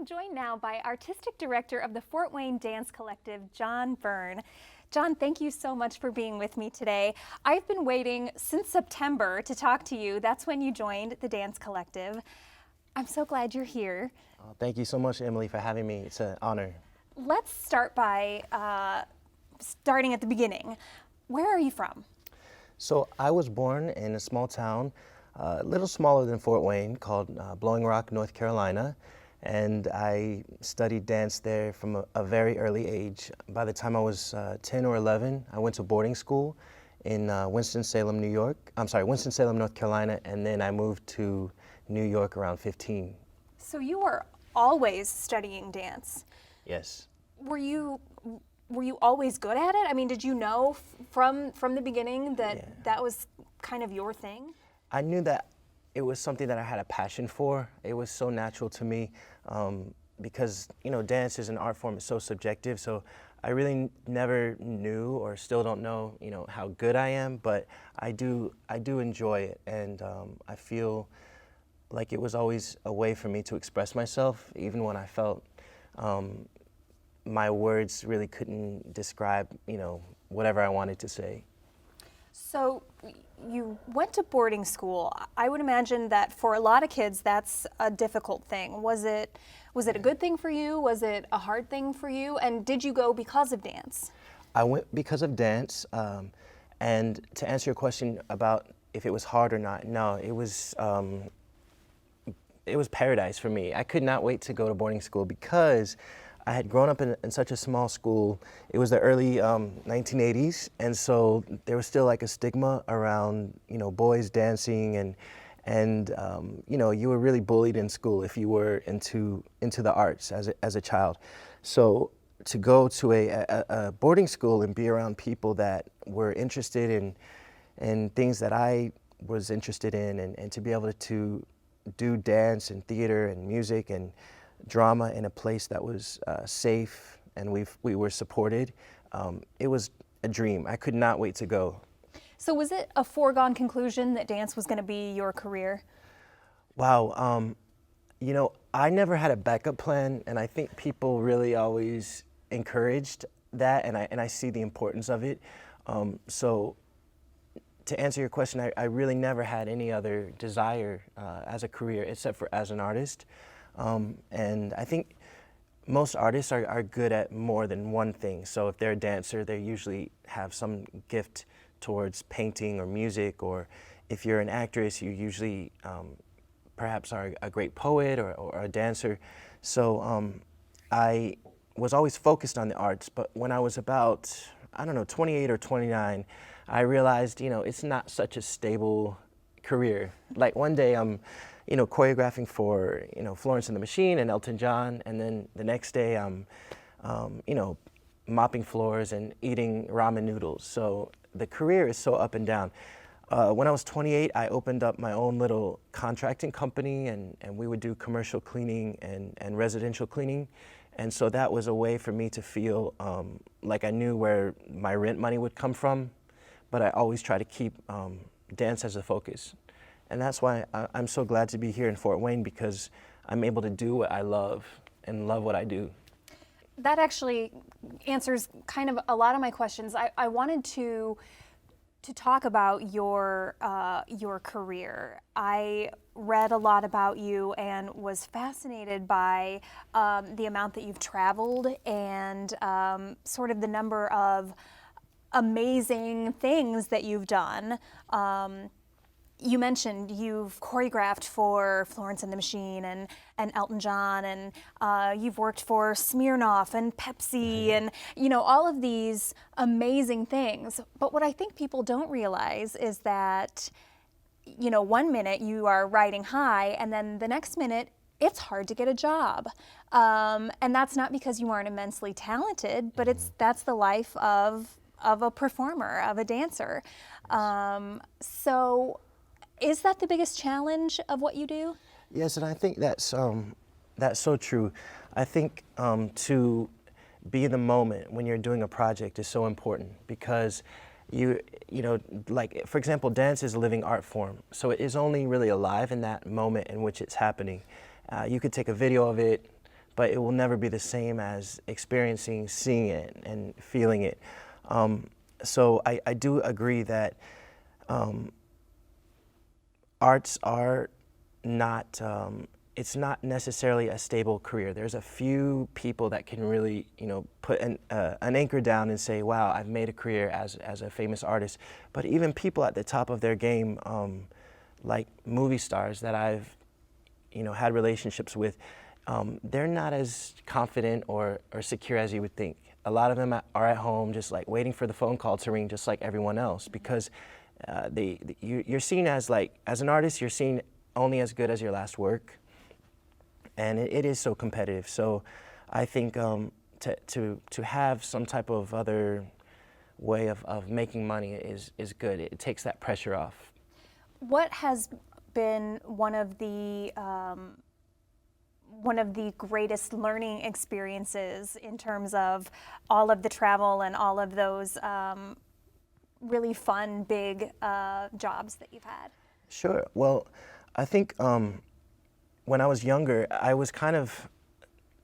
I'm joined now by Artistic Director of the Fort Wayne Dance Collective, John Byrne. John, thank you so much for being with me today. I've been waiting since September to talk to you. That's when you joined the Dance Collective. I'm so glad you're here. Thank you so much, Emily, for having me. It's an honor. Let's start by starting at the beginning. Where are you from? So I was born in a small town, a little smaller than Fort Wayne, called Blowing Rock, North Carolina. And I studied dance there from a very early age. By the time I was 10 or 11, I went to boarding school in Winston-Salem, North Carolina, and then I moved to New York around 15. So you were always studying dance. Yes. Were you always good at it? I mean, did you know from the beginning that that was kind of your thing? I knew that it was something that I had a passion for. It was so natural to me because, you know, dance is an art form. It's so subjective. So I really never knew or still don't know, you know, how good I am, but I do enjoy it. And I feel like it was always a way for me to express myself, even when I felt my words really couldn't describe, you know, whatever I wanted to say. So you went to boarding school. I would imagine that for a lot of kids, that's a difficult thing. Was it a good thing for you? Was it a hard thing for you? And did you go because of dance? I went because of dance. And to answer your question about if it was hard or not, no, it was paradise for me. I could not wait to go to boarding school because I had grown up in such a small school. It was the early 1980s, and so there was still like a stigma around, you know, boys dancing, and you know, you were really bullied in school if you were into the arts as a child. So to go to a boarding school and be around people that were interested in things that I was interested in, and to be able to do dance and theater and music and drama in a place that was safe and we were supported. It was a dream. I could not wait to go. So was it a foregone conclusion that dance was going to be your career? Wow. You know, I never had a backup plan, and I think people really always encouraged that, and I see the importance of it. So to answer your question, I really never had any other desire as a career except for as an artist. And I think most artists are good at more than one thing. So if they're a dancer, they usually have some gift towards painting or music, or if you're an actress, you usually perhaps are a great poet or a dancer. So I was always focused on the arts, but when I was about, I don't know, 28 or 29, I realized, you know, it's not such a stable career. Like one day I'm, you know, choreographing for, you know, Florence and the Machine and Elton John, and then the next day I'm, you know, mopping floors and eating ramen noodles. So the career is so up and down. When I was 28, I opened up my own little contracting company, and we would do commercial cleaning and residential cleaning. And so that was a way for me to feel like I knew where my rent money would come from, but I always try to keep dance as a focus. And that's why I'm so glad to be here in Fort Wayne, because I'm able to do what I love and love what I do. That actually answers kind of a lot of my questions. I wanted to talk about your career. I read a lot about you and was fascinated by the amount that you've traveled and sort of the number of amazing things that you've done. You mentioned you've choreographed for Florence and the Machine and Elton John, and you've worked for Smirnoff and Pepsi, and you know, all of these amazing things. But what I think people don't realize is that, you know, one minute you are riding high, and then the next minute it's hard to get a job. And that's not because you aren't immensely talented, but that's the life of a performer, of a dancer. So is that the biggest challenge of what you do? Yes, and I think that's so true. I think to be in the moment when you're doing a project is so important, because you know, like for example, dance is a living art form, so it is only really alive in that moment in which it's happening. You could take a video of it, but it will never be the same as experiencing, seeing it, and feeling it. So I do agree that arts are not, it's not necessarily a stable career. There's a few people that can really, put an anchor down and say, wow, I've made a career as a famous artist. But even people at the top of their game, like movie stars that I've, had relationships with, they're not as confident or secure as you would think. A lot of them are at home just like waiting for the phone call to ring just like everyone else, because you're seen as an artist, you're seen only as good as your last work. And it is so competitive. So I think to have some type of other way of making money is good. It takes that pressure off. What has been one of the greatest learning experiences in terms of all of the travel and all of those really fun, big jobs that you've had? Sure. Well, I think when I was younger, I was kind of,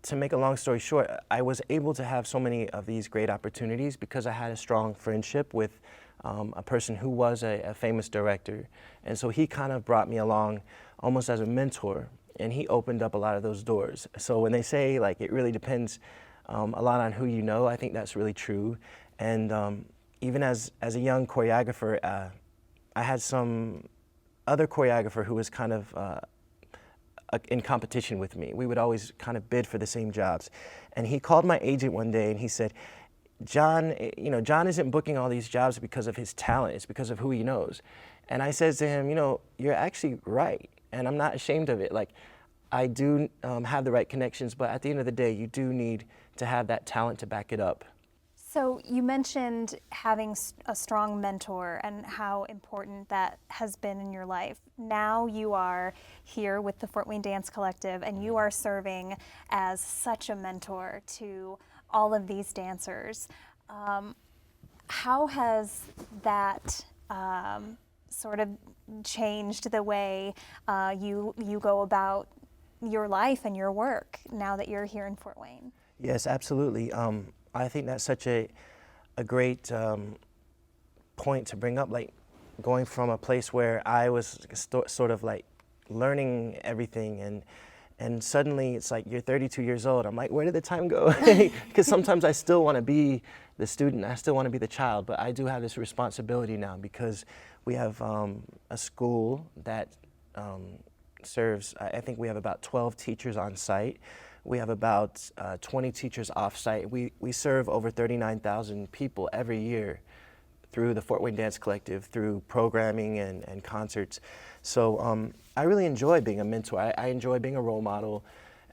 to make a long story short, I was able to have so many of these great opportunities because I had a strong friendship with a person who was a famous director. And so he kind of brought me along almost as a mentor, and he opened up a lot of those doors. So when they say it really depends a lot on who you know, I think that's really true. And even as a young choreographer, I had some other choreographer who was kind of in competition with me. We would always kind of bid for the same jobs. And he called my agent one day and he said, John, John isn't booking all these jobs because of his talent, it's because of who he knows. And I said to him, you're actually right, and I'm not ashamed of it. I do have the right connections, but at the end of the day, you do need to have that talent to back it up. So you mentioned having a strong mentor and how important that has been in your life. Now you are here with the Fort Wayne Dance Collective, and you are serving as such a mentor to all of these dancers. How has that sort of changed the way you go about your life and your work now that you're here in Fort Wayne? Yes, absolutely. I think that's such a great point to bring up, going from a place where I was sort of learning everything, and suddenly it's you're 32 years old. I'm like, where did the time go? Because sometimes I still want to be the student, I still want to be the child, but I do have this responsibility now because we have a school that serves, I think we have about 12 teachers on site. We have about 20 teachers off-site. We serve over 39,000 people every year through the Fort Wayne Dance Collective, through programming and concerts. So I really enjoy being a mentor. I enjoy being a role model,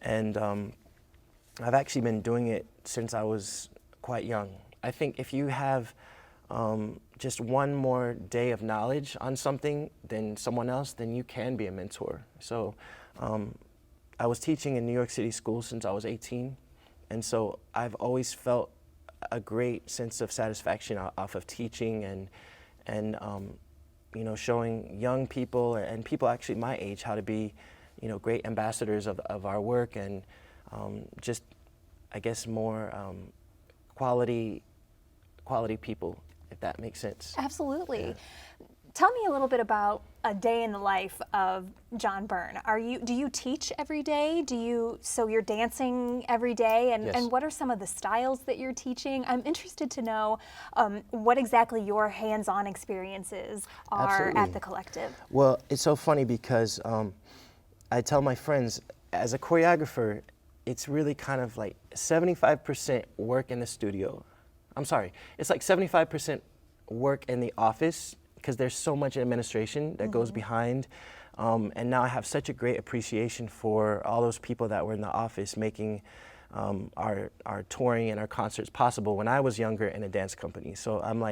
and I've actually been doing it since I was quite young. I think if you have just one more day of knowledge on something than someone else, then you can be a mentor. So I was teaching in New York City schools since I was 18, and so I've always felt a great sense of satisfaction off of teaching and showing young people and people actually my age how to be, great ambassadors of our work, and just, I guess, more quality people, if that makes sense. Absolutely. Yeah. Tell me a little bit about a day in the life of John Byrne. Do you teach every day? So you're dancing every day, and, Yes. and what are some of the styles that you're teaching? I'm interested to know what exactly your hands-on experiences are Absolutely. at the collective. Well, it's so funny because I tell my friends, as a choreographer, it's really kind of 75% work in the studio. I'm sorry, it's 75% work in the office, because there's so much administration that goes behind. And now I have such a great appreciation for all those people that were in the office making our touring and our concerts possible when I was younger in a dance company. So I'm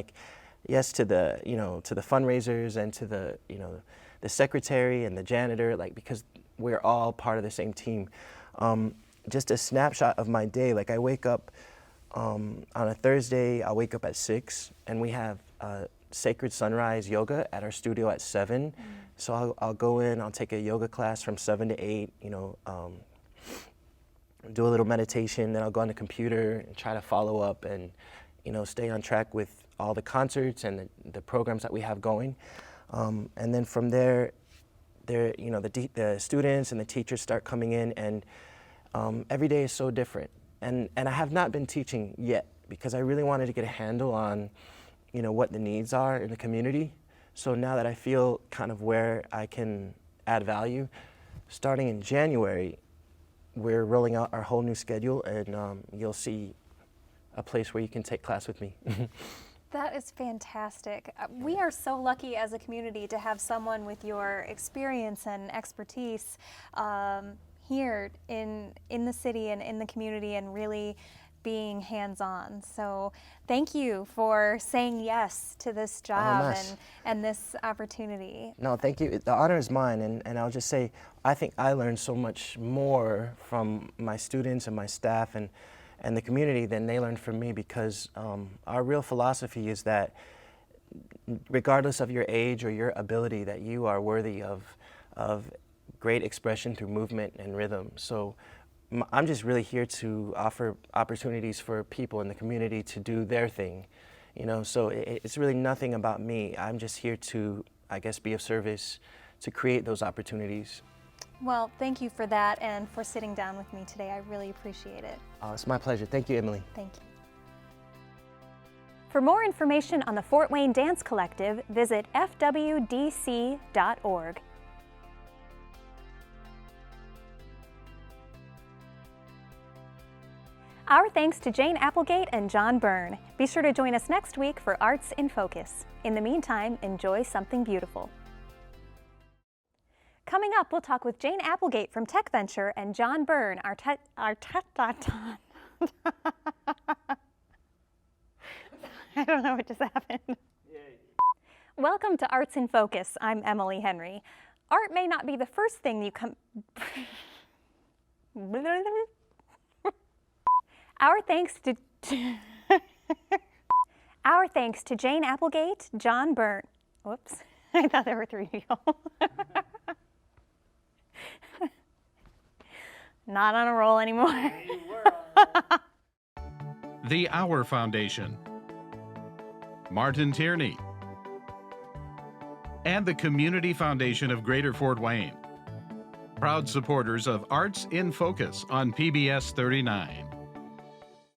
yes to the fundraisers and to the secretary and the janitor, because we're all part of the same team. Just a snapshot of my day, I wake up on a Thursday, I'll wake up at 6, and we have sacred sunrise yoga at our studio at 7. So I'll go in, I'll take a yoga class from 7 to 8, do a little meditation, then I'll go on the computer and try to follow up and, stay on track with all the concerts and the programs that we have going. And then from there, the students and the teachers start coming in, and every day is so different. And I have not been teaching yet because I really wanted to get a handle on, what the needs are in the community. So now that I feel kind of where I can add value, starting in January, we're rolling out our whole new schedule, and you'll see a place where you can take class with me. That is fantastic. We are so lucky as a community to have someone with your experience and expertise here in the city and in the community, and really being hands-on. So thank you for saying yes to this job and this opportunity. No, thank you. The honor is mine, and I'll just say, I think I learned so much more from my students and my staff and the community than they learned from me, because our real philosophy is that regardless of your age or your ability, that you are worthy of great expression through movement and rhythm. So I'm just really here to offer opportunities for people in the community to do their thing, so it's really nothing about me. I'm just here to, I guess, be of service to create those opportunities. Well, thank you for that and for sitting down with me today. I really appreciate it. Oh, it's my pleasure. Thank you, Emily. Thank you. For more information on the Fort Wayne Dance Collective, visit fwdc.org. Our thanks to Jane Applegate and John Byrne. Be sure to join us next week for Arts in Focus. In the meantime, enjoy something beautiful. Coming up, we'll talk with Jane Applegate from Tech Venture and John Byrne, I don't know what just happened. Welcome to Arts in Focus. I'm Emily Henry. Art may not be the first thing you come... Our thanks to Jane Applegate, John Byrne. Whoops, I thought there were three people. Not on a roll anymore. The Our Foundation, Martin Tierney, and the Community Foundation of Greater Fort Wayne. Proud supporters of Arts in Focus on PBS 39.